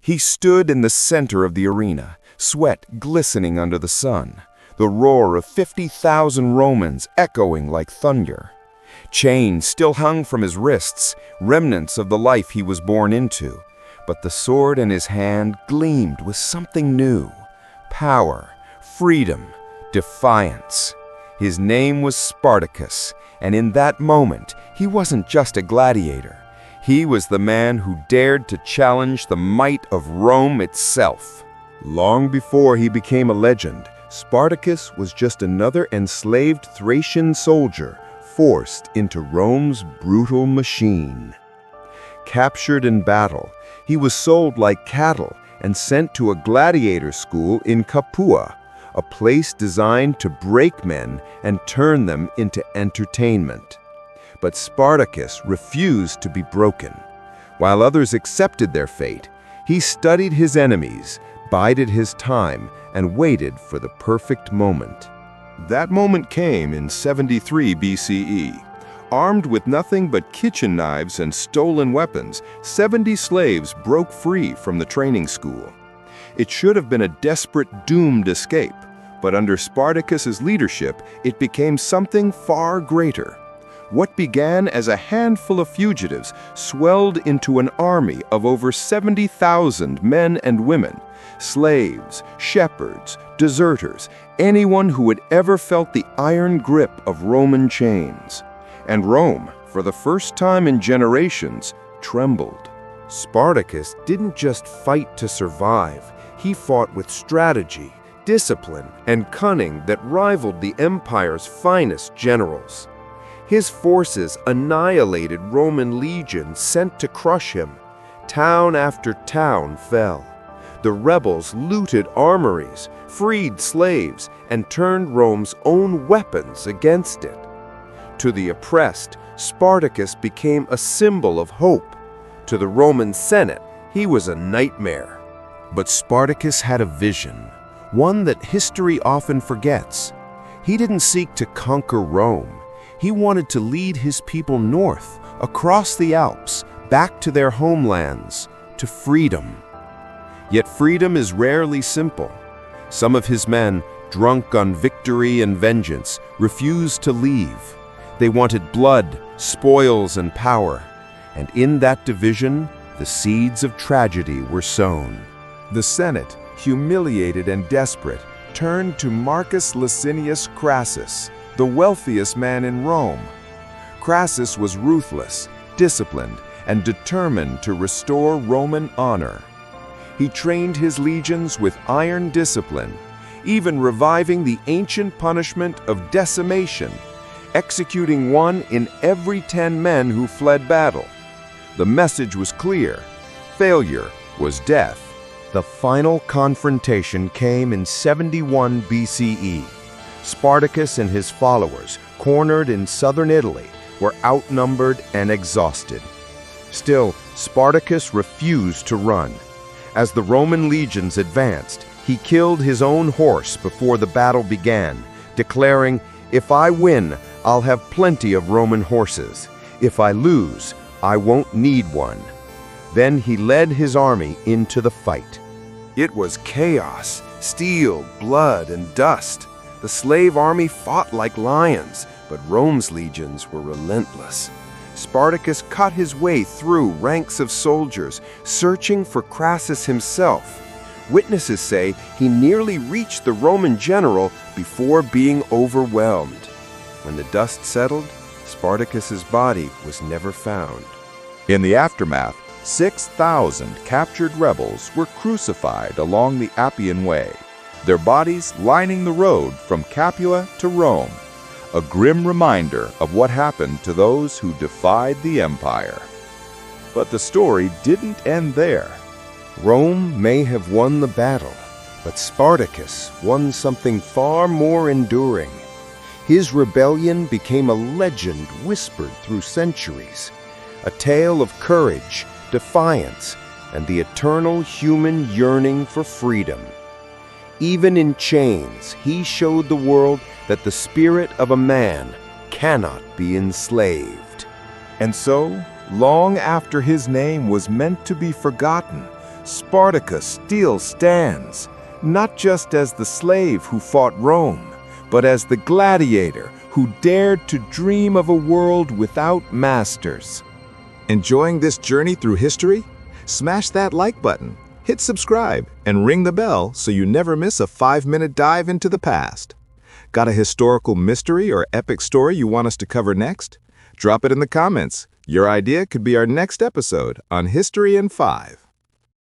He stood in the center of the arena, sweat glistening under the sun, the roar of 50,000 Romans echoing like thunder. Chains still hung from his wrists, remnants of the life he was born into, but the sword in his hand gleamed with something new: power, freedom, defiance. His name was Spartacus, and in that moment, he wasn't just a gladiator. He was the man who dared to challenge the might of Rome itself. Long before he became a legend, Spartacus was just another enslaved Thracian soldier forced into Rome's brutal machine. Captured in battle, he was sold like cattle and sent to a gladiator school in Capua, a place designed to break men and turn them into entertainment. But Spartacus refused to be broken. While others accepted their fate, he studied his enemies, bided his time, and waited for the perfect moment. That moment came in 73 BCE. Armed with nothing but kitchen knives and stolen weapons, 70 slaves broke free from the training school. It should have been a desperate, doomed escape, but under Spartacus's leadership, it became something far greater. What began as a handful of fugitives swelled into an army of over 70,000 men and women, slaves, shepherds, deserters, anyone who had ever felt the iron grip of Roman chains. And Rome, for the first time in generations, trembled. Spartacus didn't just fight to survive. He fought with strategy, discipline, and cunning that rivaled the empire's finest generals. His forces annihilated Roman legions sent to crush him. Town after town fell. The rebels looted armories, freed slaves, and turned Rome's own weapons against it. To the oppressed, Spartacus became a symbol of hope. To the Roman Senate, he was a nightmare. But Spartacus had a vision, one that history often forgets. He didn't seek to conquer Rome. He wanted to lead his people north, across the Alps, back to their homelands, to freedom. Yet freedom is rarely simple. Some of his men, drunk on victory and vengeance, refused to leave. They wanted blood, spoils, and power. And in that division, the seeds of tragedy were sown. The Senate, humiliated and desperate, turned to Marcus Licinius Crassus, the wealthiest man in Rome. Crassus was ruthless, disciplined, and determined to restore Roman honor. He trained his legions with iron discipline, even reviving the ancient punishment of decimation, executing one in every 10 men who fled battle. The message was clear: failure was death. The final confrontation came in 71 BCE. Spartacus and his followers, cornered in southern Italy, were outnumbered and exhausted. Still, Spartacus refused to run. As the Roman legions advanced, he killed his own horse before the battle began, declaring, "If I win, I'll have plenty of Roman horses. If I lose, I won't need one." Then he led his army into the fight. It was chaos, steel, blood, and dust. The slave army fought like lions, but Rome's legions were relentless. Spartacus cut his way through ranks of soldiers, searching for Crassus himself. Witnesses say he nearly reached the Roman general before being overwhelmed. When the dust settled, Spartacus's body was never found. In the aftermath, 6,000 captured rebels were crucified along the Appian Way, their bodies lining the road from Capua to Rome, a grim reminder of what happened to those who defied the empire. But the story didn't end there. Rome may have won the battle, but Spartacus won something far more enduring. His rebellion became a legend whispered through centuries, a tale of courage, defiance, and the eternal human yearning for freedom. Even in chains, he showed the world that the spirit of a man cannot be enslaved. And so, long after his name was meant to be forgotten, Spartacus still stands, not just as the slave who fought Rome, but as the gladiator who dared to dream of a world without masters. Enjoying this journey through history? Smash that like button, hit subscribe, and ring the bell so you never miss a 5-minute dive into the past. Got a historical mystery or epic story you want us to cover next? Drop it in the comments. Your idea could be our next episode on History in 5.